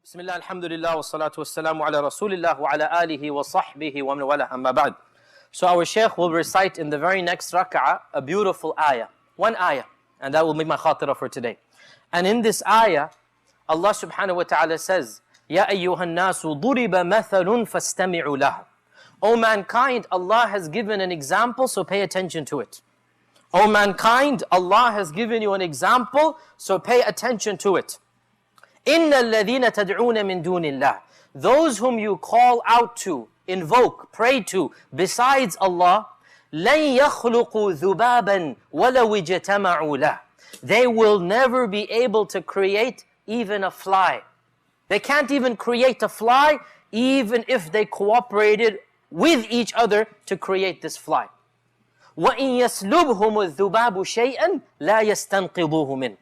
Bismillah, alhamdulillah, wa salatu wa salamu ala rasulillah wa ala alihi wa sahbihi wa man wala amma ba'd. So our shaykh will recite in the very next rak'ah a beautiful ayah. One ayah. And that will be my khatirah for today. And in this ayah, Allah subhanahu wa ta'ala says, Ya ayyuhan nasu duriba mathalun fastami'u lahu. O mankind, Allah has given an example, so pay attention to it. O mankind, Allah has given you an example, so pay attention to it. إِنَّ الَّذِينَ تَدْعُونَ مِن دُونِ اللَّهِ. Those whom you call out to, invoke, pray to, besides Allah, لَن يَخْلُقُوا ذُبَابًا وَلَوْ اجْتَمَعُوا لَهُ. They will never be able to create even a fly. They can't even create a fly, even if they cooperated with each other to create this fly. وَإِن يَسْلُبْهُمُ الذُّبَابُ شَيْئًا لَا يَسْتَنْقِضُوهُ مِنْهُ.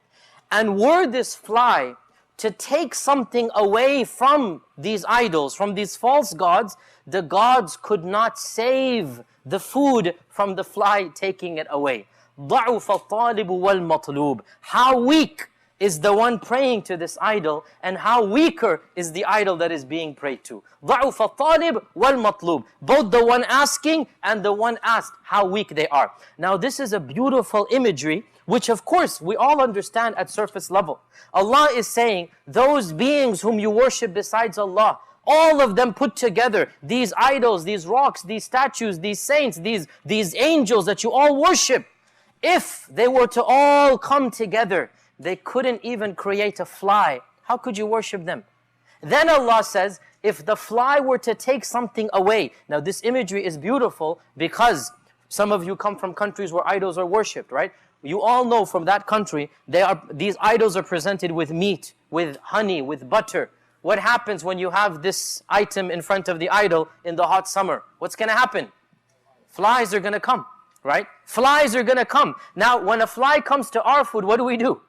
And were this fly to take something away from these idols, from these false gods, the gods could not save the food from the fly taking it away. ضَعُفَ الطَّالِبُ وَالْمَطْلُوبُ. How weak is the one praying to this idol, and how weaker is the idol that is being prayed to. ضَعُفَ الطَّالِبُ وَالْمَطْلُوبُ. Both the one asking and the one asked, how weak they are. Now this is a beautiful imagery, which of course we all understand at surface level. Allah is saying, those beings whom you worship besides Allah, all of them put together, these idols, these rocks, these statues, these saints, these angels that you all worship, if they were to all come together, they couldn't even create a fly. How could you worship them? Then Allah says, if the fly were to take something away. Now this imagery is beautiful because some of you come from countries where idols are worshipped, right? You all know from that country, these idols are presented with meat, with honey, with butter. What happens when you have this item in front of the idol in the hot summer? What's going to happen? Flies are going to come, right? Flies are going to come. Now, when a fly comes to our food, what do?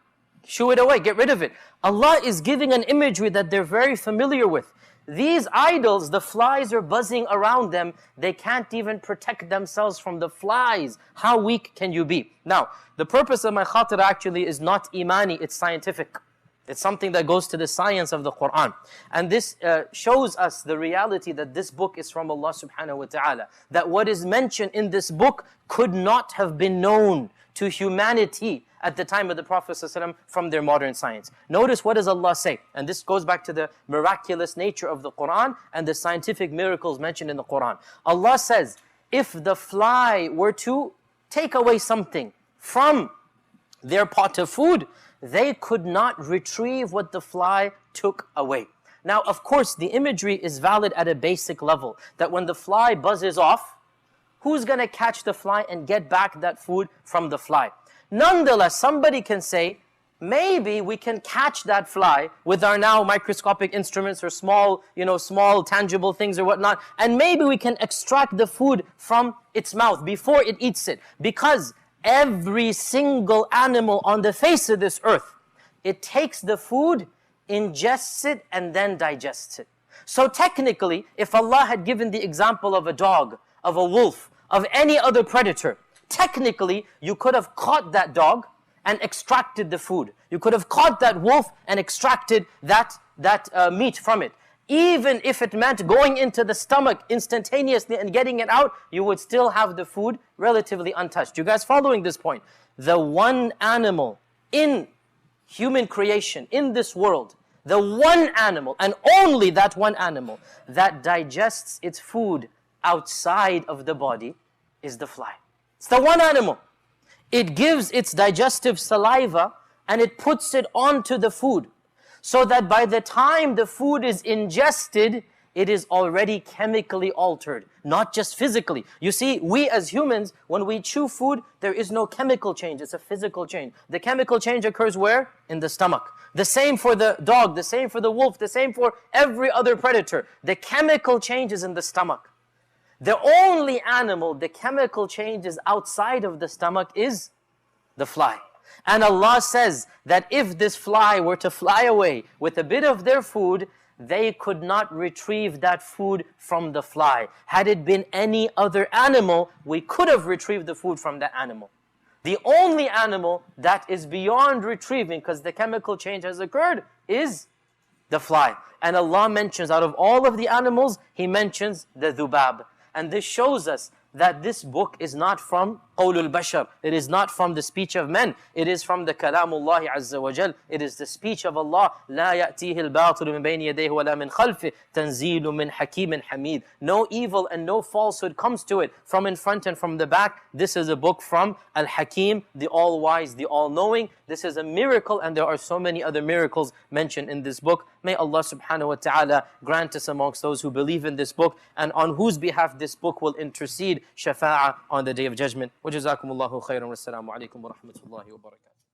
Shoo it away, get rid of it. Allah is giving an imagery that they're very familiar with. These idols, the flies are buzzing around them. They can't even protect themselves from the flies. How weak can you be? Now, the purpose of my khatirah actually is not imani, it's scientific. It's something that goes to the science of the Qur'an. And this shows us the reality that this book is from Allah subhanahu wa ta'ala. That what is mentioned in this book could not have been known to humanity at the time of the Prophet ﷺ from their modern science. Notice what does Allah say? And this goes back to the miraculous nature of the Qur'an and the scientific miracles mentioned in the Qur'an. Allah says, if the fly were to take away something from their pot of food, they could not retrieve what the fly took away. Now, of course, the imagery is valid at a basic level, that when the fly buzzes off, who's going to catch the fly and get back that food from the fly? Nonetheless, somebody can say, maybe we can catch that fly with our now microscopic instruments or small tangible things or whatnot, and maybe we can extract the food from its mouth before it eats it. Because every single animal on the face of this earth, it takes the food, ingests it, and then digests it. So technically, if Allah had given the example of a dog, of a wolf, of any other predator, technically, you could have caught that dog and extracted the food. You could have caught that wolf and extracted that meat from it. Even if it meant going into the stomach instantaneously and getting it out, you would still have the food relatively untouched. You guys following this point? The one animal in human creation, in this world, the one animal, and only that one animal, that digests its food outside of the body is the fly. It's the one animal. It gives its digestive saliva and it puts it onto the food, so that by the time the food is ingested, it is already chemically altered, not just physically. You see, we as humans, when we chew food, there is no chemical change, it's a physical change. The chemical change occurs where? In the stomach. The same for the dog, the same for the wolf, the same for every other predator. The chemical change is in the stomach. The only animal, the chemical changes outside of the stomach is the fly. And Allah says that if this fly were to fly away with a bit of their food, they could not retrieve that food from the fly. Had it been any other animal, we could have retrieved the food from that animal. The only animal that is beyond retrieving, because the chemical change has occurred, is the fly. And Allah mentions, out of all of the animals, He mentions the dhubab. And this shows us that this book is not from qawlul bashar. It is not from the speech of men. It is from the kalamullah azza wa jal. It is the speech of Allah. لا يأتيه الباطل من بين يديه ولا من خلفه تنزيل من حكيم حميد. No evil and no falsehood comes to it from in front and from the back. This is a book from Al-Hakim, the all-wise, the all-knowing. This is a miracle, and there are so many other miracles mentioned in this book. May Allah subhanahu wa ta'ala grant us amongst those who believe in this book and on whose behalf this book will intercede shafa'ah on the Day of Judgment. وجزاكم الله خيرا والسلام عليكم ورحمة الله وبركاته.